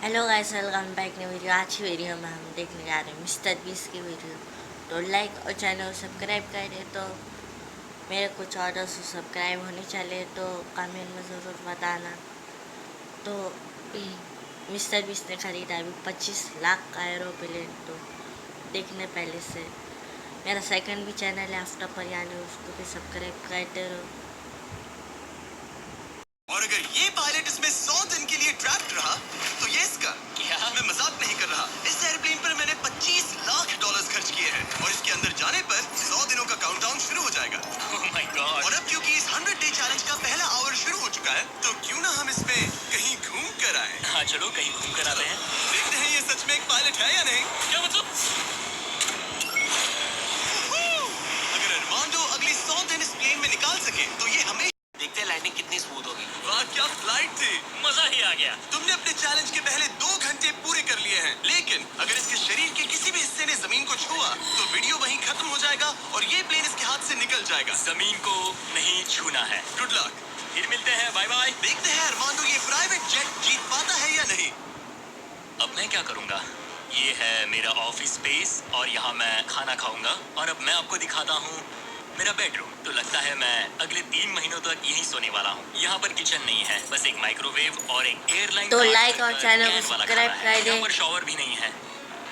Hello guys, welcome back new video. आज की video में हम देखने जा रहे हैं मिस्टर बीस्ट की वीडियो। तो लाइक और चैनल को सब्सक्राइब करें। तो मेरे कुछ ऑर्डर्स सब्सक्राइब होने चले तो कमेंट में ज़रूर बताना। तो मिस्टर बीस्ट ने खरीदा अभी 25 लाख का एरोप्लेन। तो देखने पहले से मेरा सेकंड भी चैनल है आफ्टर पर, यानी उसको भी सब्सक्राइब करते रहो। और अगर ये पायलट इसमें 100 दिन के लिए ट्रैप्ड रहा तो ये इसका क्या? मैं मजाक नहीं कर रहा। इस एयरप्लेन पर मैंने 25 लाख डॉलर्स खर्च किए हैं और इसके अंदर जाने पर 100 दिनों का काउंटडाउन शुरू हो जाएगा। Oh my God! और अब क्योंकि इस 100 डे चैलेंज का पहला आवर शुरू हो चुका है तो क्यों ना हम इसमें कहीं घूम कर आए। हाँ चलो कहीं घूम कर आते हैं। देखते हैं ये सच में एक पायलट है या नहीं। क्या मतलब? अगर अरमांडो अगले 100 दिन इस प्लेन में निकाल सके तो ये हमेशा देखते हैं लैंडिंग कितनी स्मूथ होगी। वाह क्या फ्लाइट थी, मजा ही आ गया। तुमने अपने चैलेंज के पहले 2 घंटे पूरे कर लिए हैं, लेकिन अगर इसके शरीर के किसी भी हिस्से ने जमीन को छुआ तो वीडियो वहीं खत्म हो जाएगा और ये प्लेन इसके हाथ से निकल जाएगा। जमीन को नहीं छूना है। Good luck. फिर मिलते हैं, बाय बाय। देखते हैं अरमांडो ये प्राइवेट जेट जीत पाता है या नहीं। अब मैं क्या करूंगा? ये है मेरा ऑफिस स्पेस और यहाँ मैं खाना खाऊंगा। और अब मैं आपको दिखाता हूँ मेरा बेडरूम। तो लगता है मैं अगले 3 महीनों तक यहीं सोने वाला हूँ। यहाँ पर किचन नहीं है, बस एक माइक्रोवेव और एक एयरलाइन। तो लाइक और चैनल को सब्सक्राइब कर दें। यहाँ पर शॉवर भी नहीं है।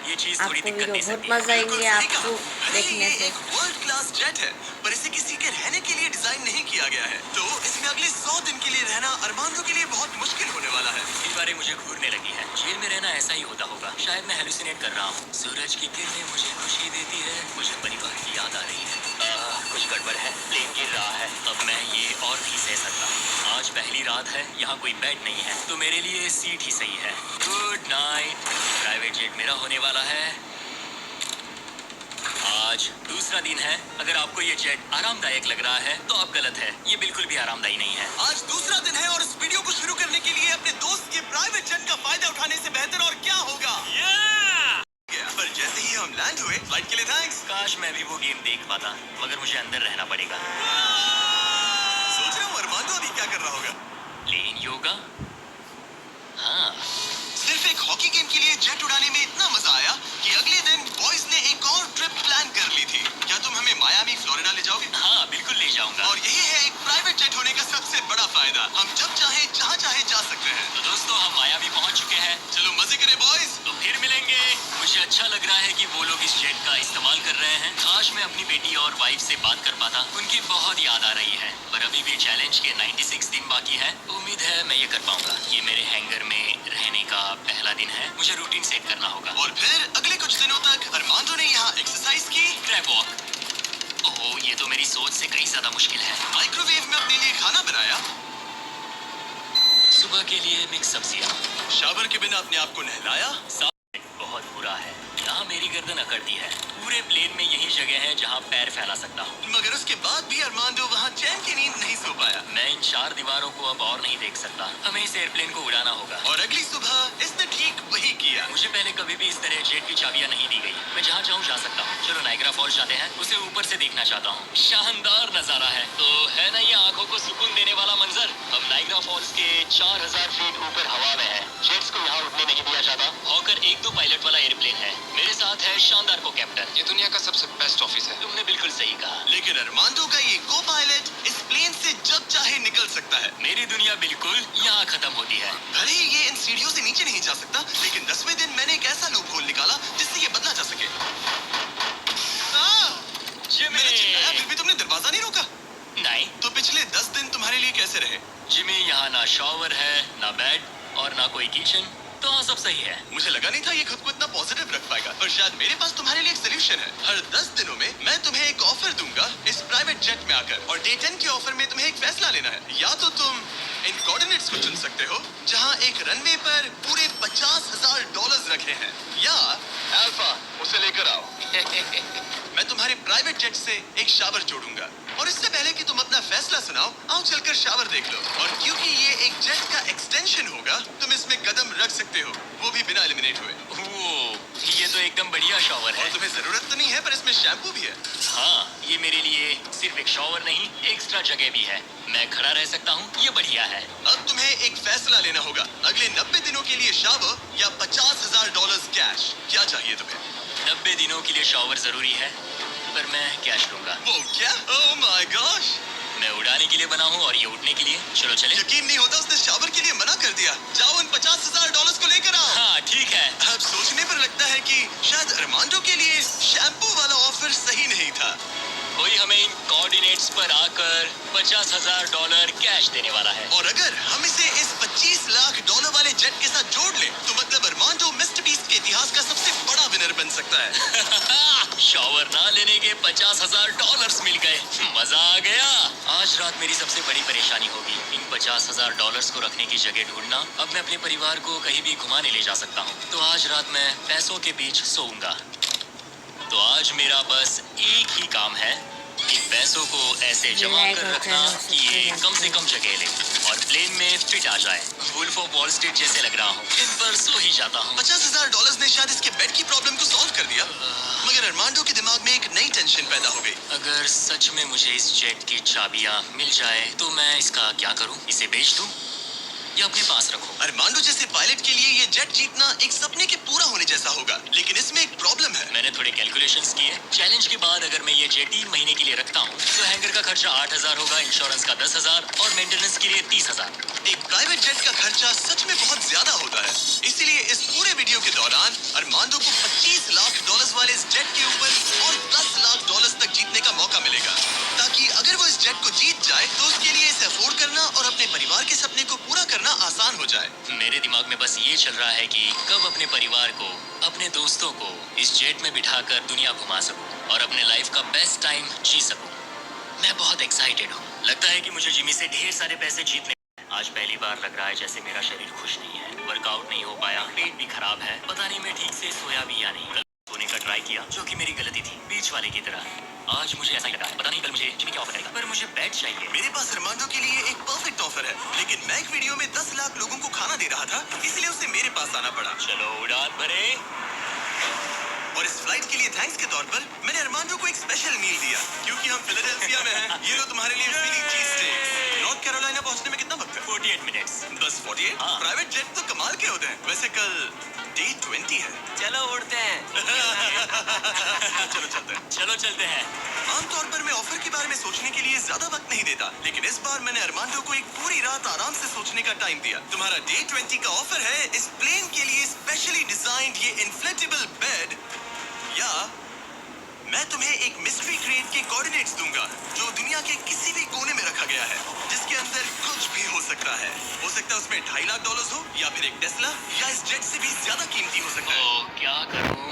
ये चीज थोड़ी आपको दिक्कत वीडियो दे बहुत सकती है। मजा आएंगे आपको देखने से। एक वर्ल्ड क्लास जेट है पर इसे किसी के रहने के लिए डिजाइन नहीं किया गया है, तो इसमें अगले 100 दिन के लिए रहना अरमांडो के लिए बहुत मुश्किल होने वाला है। इस बारे मुझे घूरने लगी है। जेल में रहना ऐसा ही होता होगा। शायद मैं हेलुसिनेट कर रहा हूँ। सूरज की किरणें मुझे खुशी देती है। मुझे परिवार की याद आ रही है। कुछ गड़बड़ है, प्लेन गिर रहा है। अब मैं ये और भी सह सकता हूँ। आज पहली रात है, यहाँ कोई बेड नहीं है, तो मेरे लिए सीट ही सही है। Good night. प्राइवेट जेट मेरा होने वाला है। आज दूसरा दिन है। अगर आपको ये जेट आरामदायक लग रहा है तो आप गलत है। ये बिल्कुल भी आरामदायी नहीं है। आज दूसरा दिन है और इस वीडियो को शुरू करने के लिए अपने दोस्त के प्राइवेट जेट का फायदा उठाने से बेहतर और क्या होगा। पर जैसे ही हम लैंड हुए, फ्लाइट के लिए थैंक्स। काश मैं भी वो गेम देख पाता, मगर मुझे अंदर रहना पड़ेगा। सोच रहा हूँ अरमांडो अभी क्या कर रहा होगा। प्लेन योगा। हाँ, सिर्फ एक हॉकी गेम के लिए जेट उड़ाने में इतना मजा आया कि अगले दिन बॉयज ने एक और ट्रिप प्लान कर ली थी। क्या तुम हमें मायामी फ्लोरिडा ले जाओगे? हाँ बिल्कुल ले जाऊंगा। और यही है एक प्राइवेट जेट होने का सबसे बड़ा फायदा, हम जब चाहे जहाँ चाहे जा सकते हैं। तो दोस्तों हम मायावी पहुंच चुके हैं। चलो मजे करें बॉयज। तो फिर मिलेंगे। मुझे अच्छा लग रहा है कि वो लोग इस जेट का इस्तेमाल कर रहे हैं। काश मैं अपनी बेटी और वाइफ से बात कर पाता। उनकी बहुत याद आ रही है। पर अभी भी चैलेंज के 96 दिन बाकी है। उम्मीद है मैं ये कर पाऊंगा। ये मेरे हैंगर में रहने का पहला दिन है। मुझे रूटीन सेट करना होगा। और फिर अगले कुछ दिनों तक अरमांडो ने यहाँ एक्सरसाइज की, ट्रैप वॉक। ओह ये तो मेरी सोच से कहीं ज्यादा मुश्किल है। माइक्रोवेव में अपने लिए खाना बनाया, सुबह के लिए मिक्स सब्जियां, शावर के बिना अपने आप को नहलाया। बहुत बुरा है। यहाँ मेरी गर्दन अकड़ती है। पूरे प्लेन में यही जगह है जहाँ पैर फैला सकता हूँ। मगर उसके बाद भी अरमांडो वहाँ चैन की नींद नहीं सो पाया। मैं इन 4 दीवारों को अब और नहीं देख सकता। हमें इस एयरप्लेन को उड़ाना होगा। और अगली सुबह इसने ठीक वही किया। मुझे पहले कभी भी इस तरह जेट की चाबियां नहीं दी गई। मैं जहाँ चाहूँ जा सकता हूँ। चलो नाइग्रा फॉल्स जाते हैं। उसे ऊपर से देखना चाहता हूँ। शानदार नजारा है। तो है ना ये आंखों को सुकून देने वाला मंजर। हम नाइग्रा फॉल्स के 4000 फीट ऊपर हवा में है। जेट्स को यहाँ उड़ने नहीं दिया जाता। हॉकर 1-2 पायलट वाला एयरप्लेन है। मेरे साथ है शानदार को कैप्टन। ये दुनिया का सबसे बेस्ट ऑफिस है। तुमने बिल्कुल सही कहा। लेकिन अरमांडो का ये को पायलट इस प्लेन से जब चाहे निकल सकता है। मेरी दुनिया बिल्कुल यहाँ खत्म होती है। भले ही ये इन सीढ़ियों से नीचे नहीं जा सकता, लेकिन 10वें दिन मैंने एक ऐसा लूप होल निकाला जिससे ये बदला जा सके। मैंने चिल्लाया फिर भी तुमने दरवाजा नहीं रोका। नहीं तो पिछले 10 दिन तुम्हारे लिए कैसे रहे? जिमी, यहाँ ना शॉवर है, ना बेड और ना कोई किचन। तो हाँ सब सही है। मुझे लगा नहीं था ये खुद को इतना पॉजिटिव रख पाएगा, पर शायद मेरे पास तुम्हारे लिए एक सोल्यूशन है। हर 10 दिनों में मैं तुम्हें एक ऑफर दूंगा इस प्राइवेट जेट में आकर, और डे 10 के ऑफर में तुम्हें एक फैसला लेना है। या तो तुम इन कोऑर्डिनेट्स को चुन सकते हो जहां एक रनवे पर पूरे $50,000 रखे हैं, या अल्फा उसे लेकर आओ। मैं तुम्हारे प्राइवेट जेट से एक शावर जोड़ूंगा। और इससे पहले कि तुम अपना फैसला सुनाओ, आओ चलकर शावर देख लो। और क्योंकि ये एक जेट का एक्सटेंशन होगा, तुम इसमें कदम रख सकते हो, वो भी बिना एलिमिनेट हुए। ओह, ये तो एकदम बढ़िया शॉवर है। और तुम्हें जरूरत तो नहीं है, पर इसमें शैम्पू भी है। हाँ, ये मेरे लिए सिर्फ एक शॉवर नहीं, एक्स्ट्रा जगह भी है। मैं खड़ा रह सकता हूँ, ये बढ़िया है। अब तुम्हें एक फैसला लेना होगा, अगले 90 दिनों के लिए शावर या $50,000 कैश। क्या चाहिए तुम्हें? 90 दिनों के लिए शॉवर जरूरी है, पर मैं कैश लूंगा। वो क्या? Oh my gosh! मैं उड़ाने के लिए बना हूँ और ये उठने के लिए। चलो चले। यकीन नहीं होता, उसने शावर के लिए मना कर दिया। जाओ उन $50,000 को लेकर आओ। हाँ ठीक है। अब सोचने पर लगता है कि शायद अरमांडो के लिए शैम्पू वाला ऑफर सही नहीं था। कोई हमें इन कोऑर्डिनेट्स पर आकर $50,000 कैश देने वाला है। और अगर हम इसे इस $25 लाख वाले जेट के साथ जोड़ लें, तो मतलब अरमांडो मिस्टरबीस्ट के इतिहास का सबसे बड़ा विनर बन सकता है। शॉवर ना लेने के $50,000 मिल गए। मजा आ गया। आज रात मेरी सबसे बड़ी परेशानी होगी इन $50,000 को रखने की जगह ढूंढना। अब मैं अपने परिवार को कहीं भी घुमाने ले जा सकता हूँ, तो आज रात मैं पैसों के बीच सोऊंगा। तो आज मेरा बस एक ही काम है, इन पैसों को ऐसे जमा कर रखना कि ये कम से कम जगह ले और प्लेन में फिट आ जाए। वुल्फ ऑफ वॉल स्ट्रीट जैसे लग रहा हूँ। इन पर सो ही जाता हूँ। $50,000 ने शायद इसके बेड की प्रॉब्लम को सॉल्व कर दिया, मगर अरमांडो के दिमाग में एक नई टेंशन पैदा हो गई। अगर सच में मुझे इस जेट की चाबियां मिल जाए तो मैं इसका क्या करूं? इसे बेच दूं या अपने पास रखूं? अरमांडो जैसे पायलट के लिए ये जेट जीतना एक सपने के पूरा होने जैसा होगा, लेकिन इसमें एक प्रॉब्लम है। मैंने थोड़े कैलकुलेशंस किए। चैलेंज के बाद अगर मैं ये जेट 3 महीने के लिए रखता हूँ तो हैंगर का खर्चा 8,000 होगा, इंश्योरेंस का 10,000 और मेंटेनेंस के लिए 30,000। एक प्राइवेट जेट का खर्चा सच में बहुत ज्यादा होता है। इसीलिए इस पूरे वीडियो के दौरान अरमांडो को $25 लाख वाले इस जेट के ऊपर और $10 लाख तक जीतने का मौका मिलेगा, ताकि अगर वो इस जेट को जीत जाए तो उसके लिए इसे अफोर्ड करना और अपने परिवार के सपने को पूरा करना आसान हो जाए। मेरे दिमाग में बस ये चल रहा है कि कब अपने परिवार को, अपने दोस्तों को इस जेट में बिठाकर दुनिया घुमा सकूं और अपने लाइफ का बेस्ट टाइम जी सकूं। मैं बहुत एक्साइटेड हूँ। लगता है कि मुझे जिमी से ढेर सारे पैसे जीतने। आज पहली बार लग रहा है जैसे मेरा शरीर खुश नहीं है। वर्कआउट नहीं हो पाया, पेट भी खराब है। पता नहीं मैं ठीक से सोया भी या नहीं। कल सोने का ट्राई किया, जो कि मेरी गलती थी, बीच वाले की तरह। आज मुझे ऐसा ही लगा है। पता नहीं कल मुझे जिमी क्या ऑफर करेगा, पर मुझे बेड चाहिए। मेरे पास अरमांडो के लिए एक परफेक्ट ऑफर है, लेकिन मैं एक वीडियो में 10 लाख लोगों को खाना दे रहा था, इसलिए उसे मेरे पास आना पड़ा। चलो उड़ान भरे। और इस फ्लाइट के लिए थैंक्स के तौर पर मैंने अरमांडो को एक स्पेशल मील दिया, क्योंकि हम फिलाडेल्फिया में हैं। ये लो तुम्हारे लिए फिली चीज स्टेक्स। नॉर्थ कैरोलिना पहुंचने में कितना वक्त है? 48 मिनट्स। बस 48? हाँ। प्राइवेट जेट तो कमाल के होते हैं। वैसे कल डे 20 है। चलो उड़ते हैं। चलो चलते हैं। चलो चलते हैं। आमतौर पर मैं ऑफर के बारे में सोचने के लिए ज्यादा वक्त नहीं देता, लेकिन इस बार मैंने अरमांडो को एक पूरी रात आराम से सोचने का टाइम दिया। तुम्हारा डे 20 का ऑफर है इस प्लेन के लिए स्पेशली डिजाइन्ड ये इन्फ्लेटेबल बेड, या मैं तुम्हें एक मिस्ट्री क्रेट के कोऑर्डिनेट्स दूंगा जो दुनिया के किसी भी कोने में रखा गया है, जिसके अंदर कुछ भी हो सकता है। हो सकता है उसमें $2.5 लाख हो, या फिर एक टेस्ला, या इस जेट से भी ज्यादा कीमती हो सकता है। क्या करूं?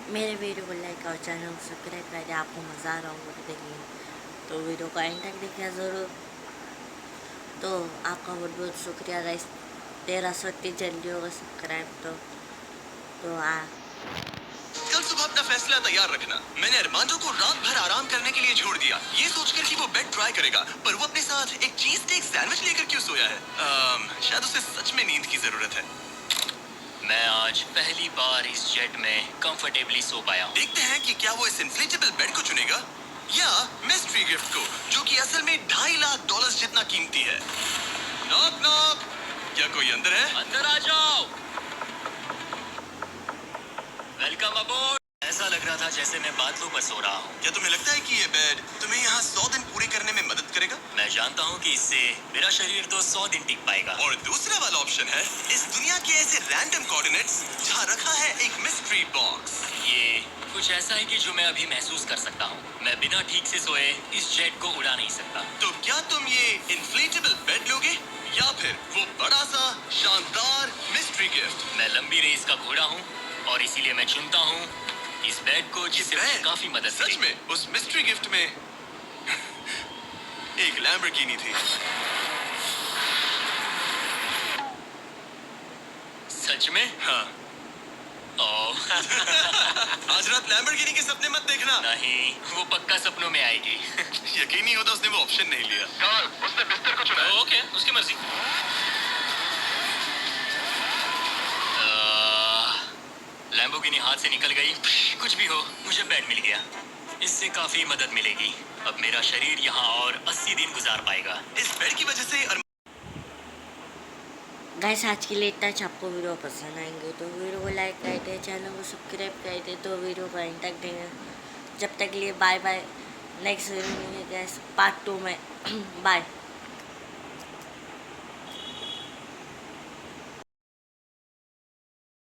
मेरे वीडियो को लाइक और चैनल को सब्सक्राइब करें। आपको मज़ा आ रहा होगा तो देखिए, तो वीडियो को एंड तक देखिए ज़रूर। तो आपका बहुत बहुत शुक्रिया गाइस। 1330 जल्दी होगा सब्सक्राइब। तो कल सुबह अपना फैसला तैयार रखना। मैंने अरमांडो को रात भर आराम करने के लिए छोड़ दिया, ये सोचकर कि वो बेड ट्राई करेगा, पर वो अपने साथ एक चीज स्टेक सैंडविच लेकर क्यों सोया है? शायद उसे सच में नींद की जरूरत है। मैं आज पहली बार इस जेट में कंफर्टेबली सो पाया हूँ। देखते हैं कि क्या वो इस इन्फ्लेटेबल बेड को चुनेगा या मिस्ट्री गिफ्ट को, जो कि असल में $2.5 लाख जितना कीमती है। नॉक नॉक, क्या कोई अंदर है? अंदर आ जाओ। Welcome aboard. ऐसा लग रहा था जैसे मैं बादलों पर सो रहा हूँ। क्या तुम्हें लगता है कि ये बेड तुम्हें यहाँ 100 दिन पूरे करने में मदद करेगा? मैं जानता हूँ कि इससे मेरा शरीर तो 100 दिन टिक पाएगा। और दूसरा वाला ऑप्शन है इस दुनिया के ऐसे रैंडम कोऑर्डिनेट्स जहाँ रखा है एक मिस्ट्री बॉक्स। ये कुछ ऐसा है कि जो मैं अभी महसूस कर सकता हूँ। मैं बिना ठीक से सोए इस जेट को उड़ा नहीं सकता। तो क्या तुम ये इन्फ्लेटेबल बेड लोगे या फिर वो बड़ा सा शानदार मिस्ट्री गिफ्ट? मैं लंबी रेस का घोड़ा हूँ और इसीलिए मैं चुनता हूँ इस बेड को, जिससे मुझे काफी मदद सच में उस मिस्ट्री गिफ्ट में एक लैम्बोर्गिनी थी। सच में? हाँ। ओह आज रात लैम्बोर्गिनी के सपने मत देखना। नहीं, वो पक्का सपनों में आएगी। यकीन नहीं होता उसने वो ऑप्शन नहीं लिया। कार्ल, उसने बिस्तर को चुना है। ओके, उसकी मर्जी। लैम्बोर्गिनी हाथ से निकल गई। कुछ भी हो, मुझे बेड मिल गया। इससे काफी मदद मिलेगी। अब मेरा शरीर यहाँ और 80 दिन गुजार पाएगा। इस बेड की वजह से गाइस आज के लिए इतना। आपको वीडियो पसंद आएंगे तो वीडियो को लाइक कर दे, चैनल को सब्सक्राइब कर दे, तो वीडियो को एंड तक देंगे। जब तक लिए बाय बाय। नेक्स्ट वीडियो में गाइस पार्ट 2 में बाय।